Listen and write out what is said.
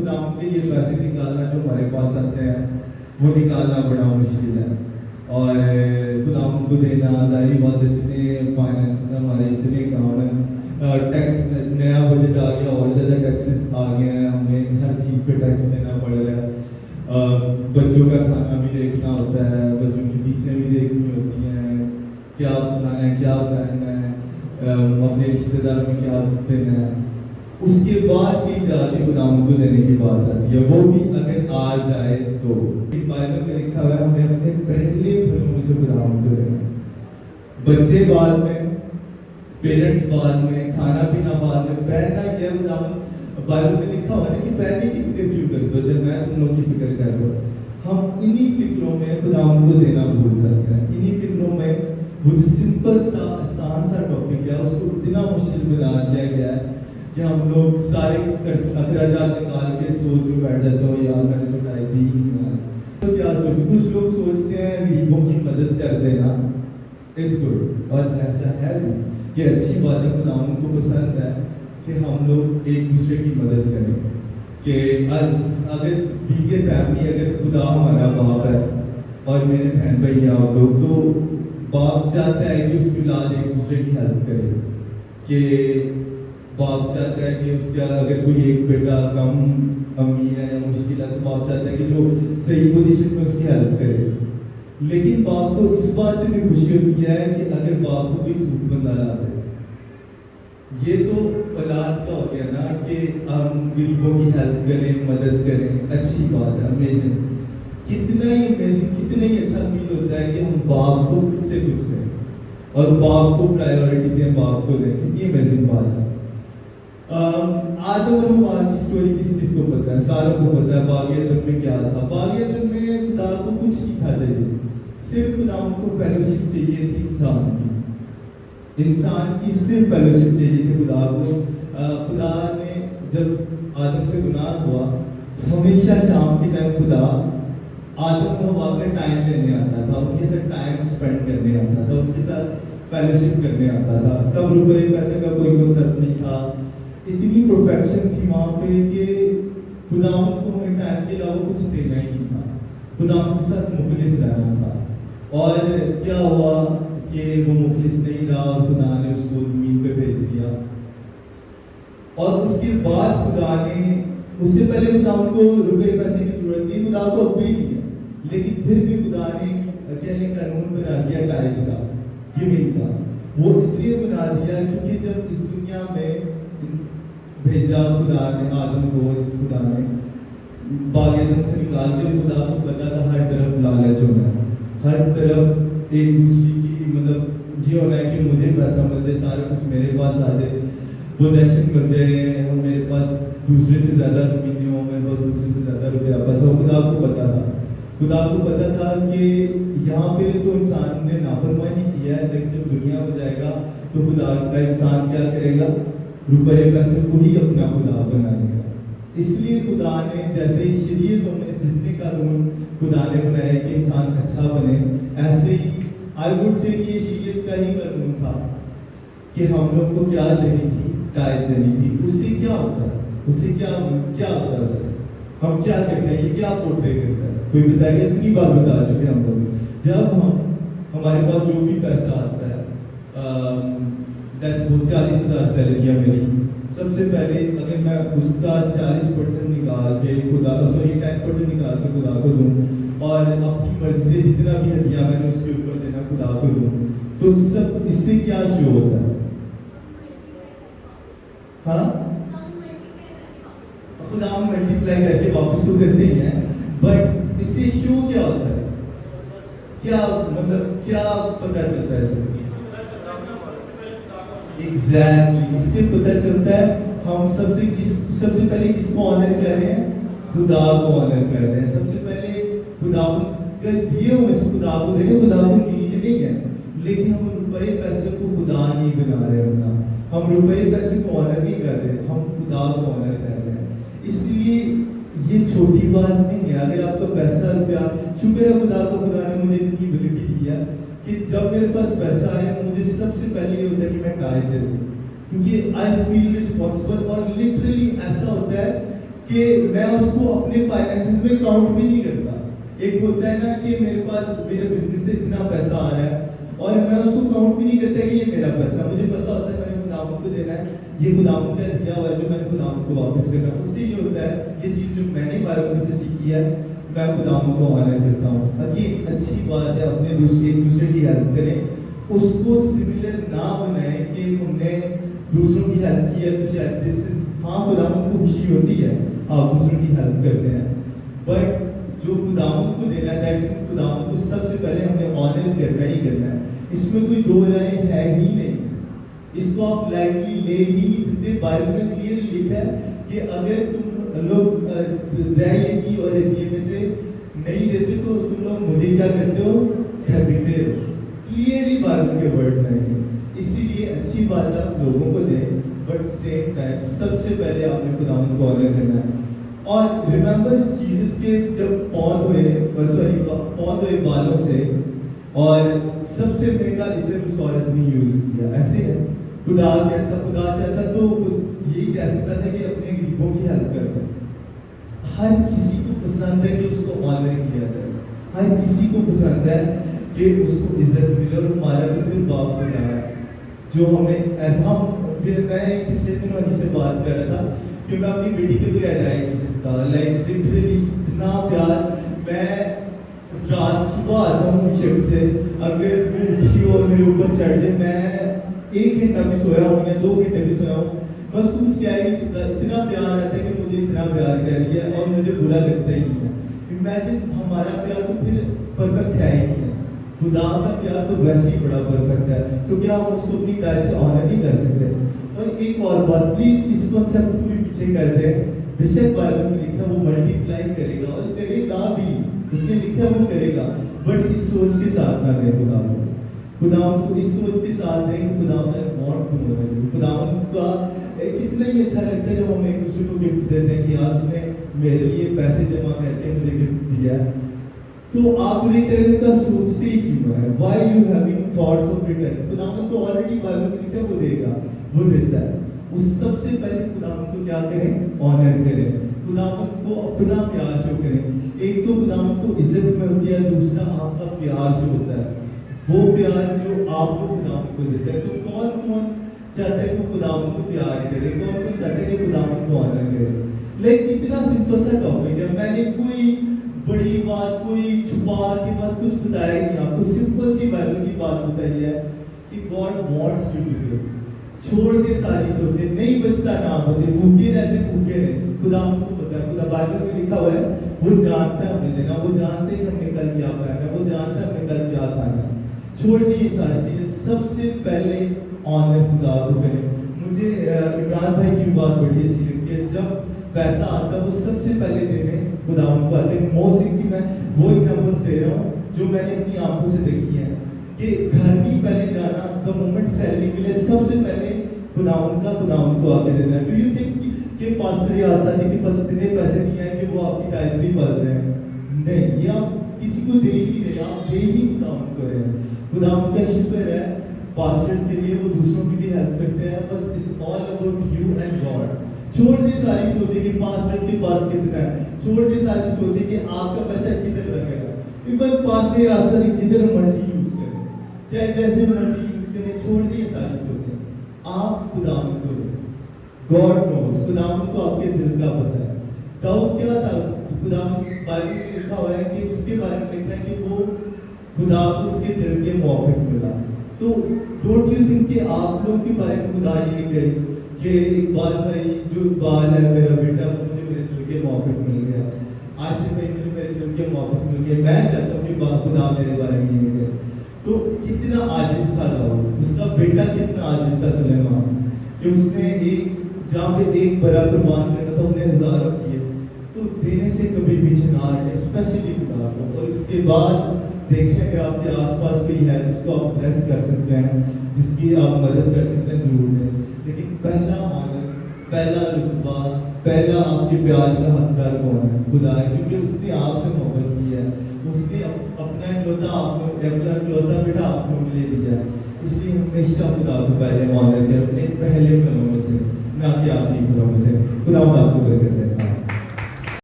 خدا کے یہ پیسے نکالنا جو ہمارے پاس آتے ہیں وہ نکالنا بڑا مشکل ہے، اور خدا کو دینا ظاہری بات، اتنے فائنینس ہمارے اتنے کام ہیں، ٹیکس نیا بجٹ آ گیا اور زیادہ ٹیکسز آ گئے ہیں، ہمیں ہر چیز پہ ٹیکس دینا پڑ رہا ہے، بچوں کا کھانا بھی دیکھنا ہوتا ہے، بچوں کی فیسیں بھی دیکھنی ہوتی ہیں، کیا کھانا ہے کیا پہننا ہے، اپنے رشتے دار میں کیا دینا ہے، اس کے بعد بھی جا کے خداوند کو دینے کی بات آتی ہے، وہ بھی اگر آ جائے تو۔ بائبل میں لکھا ہوا ہے ہمیں اپنے پہلے پھلوں میں سے خداوند کو دینا، بچے بعد میں، پیرنٹس بعد میں، کھانا پینا بعد میں، پہننا کیا خداوند، بائبل میں لکھا ہوا ہے کہ پہننے کی فکر کیوں کرتے ہو جب میں تم لوگ کی فکر کر رہا ہوں۔ ہم انہی فکروں میں خداوند کو دینا بھول جاتے ہیں، انہی فکروں میں وہ جو سمپل سا آسان سا ٹاپک ہے اس کو اتنا مشکل بنا دیا گیا ہے کہ ہم لوگ سارے اخراجات نکال کے سوچ میں بیٹھ جاتے ہیں، یار میں نے تو ٹائی دی ہی نہیں، تو کیا سوچ، کچھ لوگ سوچتے ہیں غریبوں کی مدد کر دینا اٹس گڈ، اور ایسا ہے بھی کہ اچھی بات ہے، خداوند کو پسند ہے کہ ہم لوگ ایک دوسرے کی مدد کریں، کہ اگر بیگے فیملی، اگر خدا ہمارا باپ ہے اور میرے بہن بھائی ہیں آپ لوگ، تو باپ چاہتا ہے کہ اس کی اولاد ایک دوسرے کی ہیلپ کرے، کہ باپ چاہتا ہے کہ اس کا اگر کوئی ایک بیٹا کم امیر ہے یا مشکل ہے تو باپ چاہتا ہے کہ جو صحیح پوزیشن میں اس کی ہیلپ کرے، لیکن باپ کو اس بات سے بھی خوشی ہوتی ہے کہ اگر باپ کو کوئی سوٹ بندہ لا دے، یہ تو اولاد کا ہو گیا نا کہ ہم غریبوں کی ہیلپ کریں، مدد کریں، اچھی بات ہے، امیزنگ، کتنا ہی امیزنگ، کتنا ہی اچھا فیل ہوتا ہے کہ ہم باپ کو خود سے کچھ دیں اور باپ کو پرائیورٹی دیں، باپ کو دیں، کتنی امیزنگ بات ہے۔ آدم اور حوا کی سٹوری کس کو پتہ ہے؟ ساروں کو پتہ ہے باغ عدن میں کیا تھا۔ باغ عدن میں خدا کو کچھ نہیں تھا چاہیے، صرف خدا کو فیلوشپ چاہیے تھی انسان کی صرف فیلوشپ چاہیے تھی خدا کو۔ خدا نے جب آدم سے گناہ ہوا، ہمیشہ شام کے ٹائم خدا آدم و حوا کا ٹائم لینے آتا تھا، ان کے ساتھ ٹائم اسپینڈ کرنے آتا تھا، ان کے ساتھ فیلوشپ کرنے آتا تھا۔ تب روپے پیسے کا کوئی کنسپٹ نہیں تھا، اتنی پرفیکشن تھی وہاں پہ کہ خداوند کو ہمیں ٹائم کے علاوہ کچھ دینا ہی نہیں تھا، خداوند کے ساتھ مخلص رہنا تھا۔ اور کیا ہوا کہ وہ مخلص نہیں رہا اور خدا نے اس کو زمین پہ بھیج دیا، اور اس کے بعد خدا نے، اس سے پہلے خداوند کو روپے پیسے کی ضرورت تھی، خدا کو اب بھی نہیں ہے، لیکن پھر بھی خدا نے قانون بنا دیا ٹائپ کا، گیونگ کا۔ وہ اس لیے بنا دیا کیونکہ جب اس دنیا میں بھیجا خدا نے آدم کو، اس خدا نے باغ عدن سے نکال کے، خدا کو پتا تھا ہر طرف لالچ ہونا ہے، ہر طرف ایک دوسرے کی، مطلب یہ ہونا ہے کہ مجھے پیسہ مل جائے، سارا کچھ میرے پاس آ جائے، پوزیشن مل جائے، اور میرے پاس دوسرے سے زیادہ زمینیں ہوں، میرے پاس دوسرے سے زیادہ روپیہ پیسہ ہو۔ خدا کو پتا تھا، خدا کو پتا تھا کہ یہاں پہ تو انسان نے نافرمانی کیا ہے، لیکن جب دنیا میں جائے گا تو خدا کا انسان کیا کرے گا؟ روپے پیسے کو ہی اپنا خدا بنائے گا۔ اس لیے خدا نے جیسے شریعتوں میں جتنے قانون خدا نے بنائے کہ انسان اچھا بنے، ایسے ہی آئی وڈ سے یہ شریعت کا ہی قانون تھا کہ ہم لوگ کو کیا دینی تھی؟ ٹائپ دینی تھی۔ اس سے کیا ہوتا ہے؟ اس سے کیا ہوتا ہے؟ اس سے ہم کیا کرتے ہیں؟ یہ کیا پورٹری کرتا ہے؟ کوئی بتائے گا؟ اتنی بار بتا چکے ہم لوگ، جب ہمارے پاس جو بھی پیسہ آتا ہے، 40,000 سیلری ہے میری، سب سے پہلے اگر میں اس کا 40% نکال کے خدا کو، 10% نکال کے خدا کو دوں، اور اپنی مرضی سے جتنا بھی ہدیہ میں نے اس کے اوپر دینا خدا کو دوں، تو سب اس سے کیا شو ہوتا ہے؟ ہاں، خدا ہم ملٹیپلائی کر کے واپس تو کرتے ہیں، بٹ اس سے شو کیا ہوتا ہے؟ کیا مطلب کیا پتہ چلتا ہے؟ ایگزیکٹلی، اس سے پتہ چلتا ہے ہم سب سے پہلے کس کو آنر کر رہے ہیں؟ خدا کو آنر کر رہے ہیں۔ سب سے پہلے خدا کے دیے ہوئے سے خدا کو دے رہے ہیں، خدا کو نیڈ نہیں ہے، لیکن ہم روپے پیسے کو خدا نہیں بنا رہے ہونا، ہم روپے پیسے کو آنر نہیں کر رہے، ہم خدا کو آنر کر رہے ہیں۔ اس لیے یہ چھوٹی بات نہیں ہے اگر آپ کا پیسہ روپیہ، شکر ہے خدا کو، خدا نے مجھے اتنی ایبلٹی دی ہے کہ جب میرے پاس پیسہ آئے مجھے سب سے پہلے یہ ہوتا ہے کہ میں ٹائپ دے دوں، کیونکہ آئی فیل رسپانسبل، اور لٹرلی ایسا ہوتا ہے کہ میں اس کو اپنے فائنینسز میں کاؤنٹ بھی نہیں کرتا. ایک ہوتا ہے نا کہ میرے پاس میرے بزنس سے اتنا پیسہ آ رہا ہے اور میں اس کو کاؤنٹ بھی نہیں کرتا کہ یہ میرا پیسہ, مجھے پتا ہوتا ہے میں نے خداوند کو دینا ہے, یہ خداوند کا دیا ہوا ہے جو میں نے خداوند کو واپس کرنا ہے. اس سے یہ ہوتا ہے یہ چیز جو میں نے بائبل سے سیکھی ہے میں خداوند کو آنر کرتا ہوں. اب یہ اچھی بات ہے, اپنے ایک دوسرے کی ہیلپ کریں, اس کو سملر نہ بنائیں کہ ہم نے دوسروں کی ہیلپ کی ہے تو شاید دس از, ہاں خداوند کو خوشی ہوتی ہے آپ دوسروں کی ہیلپ کرتے ہیں, بٹ جو خداوند کو دینا ہے خداوند کو سب سے پہلے ہم نے آنر کرنا ہی کرنا ہے. اس میں کوئی دو رائے ہے ہی نہیں, اس کو آپ لائٹلی لے ہی نہیں سکتے. بائبل میں کلیئر لکھا ہے کہ اگر تم لوگ دائیں کی اور ہدیے میں سے نہیں دیتے تو تم لوگ مجھے کیا کرتے ہو, ٹھگتے ہو. کلیئرلی بائبل کے ورڈز ہیں. اسی لیے اچھی بات آپ لوگوں کو دیں, بٹ سیم ٹائم سب سے پہلے آپ نے خداوند کو آنر کرنا ہے. اور ریممبر جیزس کے جب پون ہوئے بالوں سے, اور سب سے مہنگا ادھر اس عورت نے یوز کیا. ایسے ہے خدا چاہتا تو یہی کہہ سکتا تھا کہ اپنے غریبوں کی ہیلپ کرتا. ہر کسی کو پسند ہے کہ اس کو آنر کیا جائے, ہر کسی کو پسند ہے کہ اس کو عزت ملے. اور ہمارا تو پھر باپ ہوتا ہے جو ہمیں ایسا, میں پچھلے دن والی سے بات کر رہا تھا کہ میں اپنی بیٹی کے لیے رہ نہیں سکتا. لائک لٹرلی اتنا پیار. میں رات صبح آتا ہوں شفٹ سے, اگر وہ اٹھی اور میرے اوپر چڑھ جائے, میں 1 گھنٹہ بھی سویا ہوں یا 2 گھنٹے بھی سویا ہوں, میں اس کو کچھ کہہ نہیں سکتا. اتنا پیار آتا ہے کہ مجھے اتنا پیار کر رہی ہے اور مجھے برا لگتا ہی نہیں ہے. امیجن ہمارا پیار تو پھر پرفیکٹ ہے ہی نہیں ہے, خدا کا پیار تو ویسے ہی بڑا پرفیکٹ ہے. تو کیا ہم اس کو اپنی ٹائپ سے آنر نہیں کر سکتے؟ اور ایک اور بات پلیز اس کانسیپٹ کو بھی پیچھے کر دیں. بے شک بائبل میں لکھا وہ ملٹی پلائی کرے گا اور کرے گا بھی, اس نے لکھا وہ کرے گا, بٹ اس سوچ کے ساتھ نہ دیں خداوند کو. اس سوچ کے ساتھ دیں کہ خداوند I want to know you. خداوند کا کتنا ہی اچھا لگتا ہے جب ہم ایک دوسرے کو گفٹ دیتے ہیں کہ یار اس نے میرے لیے پیسے جمع کر کے مجھے گفٹ دیا ہے. تو آپ ریٹرن کا سوچتے ہی کیوں ہے؟ Why you having thoughts of return? خداوند تو آلریڈی بائبل میں لکھا وہ دے گا, وہ دیتا ہے. اس سب سے پہلے خداوند کو کیا کریں, آنر کریں, خداوند کو اپنا پیار شو کریں. ایک تو خداوند کو عزت میں ہوتی ہے, دوسرا آپ کا پیار جو ہوتا ہے وہ پیار جو آپ کو خداوند کو دیتا ہے. تو کون چاہتا ہے کہ خداوند کو پیار کرے, کون چاہتا ہے کہ خداوند کو آنر کرے. لیکن اتنا سمپل سا ٹاپک ہے, میں نے کوئی بڑی بات کوئی چھپا کے بات کچھ بتایا ہی نہیں آپ کو. سمپل سی بائبل کی بات بتائی ہے کہ God wants you to give. چھوڑ دے ساری سوچے, نہیں بچتا نہ بچے, بھوکے رہتے بھوکے رہے. خداوند کو پتا ہے, خدا بائبل میں لکھا ہوا ہے وہ جانتا ہے ہمیں دینا, وہ جانتے ہیں کہ ہم نے کل کیا کھانا ہے, وہ جانتا ہے ہم نے کل کیا کھانا ہے. چھوڑ دیے ساری چیزیں, سب سے پہلے آنر خدا کو کریں. مجھے عمران بھائی کی بات بڑی اچھی لگتی ہے, جب پیسہ آتا ہے وہ سب سے پہلے دینے خداوند کو آتے ہیں. موسٹ کی میں وہ ایگزامپلس دے رہا ہوں جو میں نے اپنی آنکھوں سے دیکھی ہے کہ گھر بھی پہلے جانا, دا مومنٹ سیلری ملے سب سے پہلے خداوند کو آ کے دینا ہے. ڈو یو تھنک کہ پاسٹر یا آسانی کے پاس اتنے پیسے نہیں ہیں کہ وہ آپ کی ٹائپ بھی پال رہے ہیں؟ نہیں, یہ آپ کسی کو دے ہی نہیں, آپ دے ہی خداوند کو رہے ہیں. خداوند کا شکر ہے پاسٹرز کے لیے, وہ دوسروں کی بھی ہیلپ کرتے ہیں, but it's all about you and God. چھوڑ دے ساری سوچے کہ پاسٹر کے پاس کتنا ہے, چھوڑ دے ساری سوچے کہ آپ کا پیسہ کدھر لگے گا. ایون پاسٹر یا آسانی جدھر مرضی یوز کریں, چاہے جیسے مرضی یوز کریں, چھوڑ دے ساری سوچیں, آپ خداوند کو دیں. گاڈ نوز, خداوند کو آپ کے دل کا پتہ ہے. داؤد کیا تھا, خداوند بائبل میں لکھا ہوا ہے کہ اس کے بارے میں لکھا ہے کہ وہ خدا کو اس کے دل کے موافق ملا. تو ڈونٹ یو تھنک کہ آپ لوگ کے بارے میں خدا یہ کہے کہ اقبال بھائی جو اقبال ہے میرا بیٹا وہ مجھے میرے دل کے موافق مل گیا, عاشق بھائی مجھے میرے دل کے موافق مل گیا. میں چاہتا ہوں کہ خدا میرے بارے میں یہ کہے. تو کتنا عاجز تھا داؤد, اس کا بیٹا کتنا عاجز تھا سلیمان, کہ اس نے ایک جہاں پہ ایک بڑا قربان کرنا تھا انہیں ہزاروں کیے. تو دینے سے کبھی پیچھے نہ ہٹے, اسپیشلی خدا کو. اور اس کے بعد دیکھیں اگر آپ کے آس پاس کوئی ہے جس کو آپ بلیس کر سکتے ہیں, جس کی آپ مدد کر سکتے ہیں, ضرور دیں. لیکن پہلا آنر, پہلا رتبہ, پہلا آپ کے پیار کا حقدار کون ہے؟ خدا ہے, کیونکہ اس نے آپ سے محبت کی ہے, اس نے اپنا اکلوتا بیٹا آپ کو لے دیا ہے. اس لیے ہمیشہ خدا کو پہلے آنر کریں, اپنے پہلے پلوں میں سے, نہ کہ آخری پلوں میں سے. خدا آپ کو برکت دے.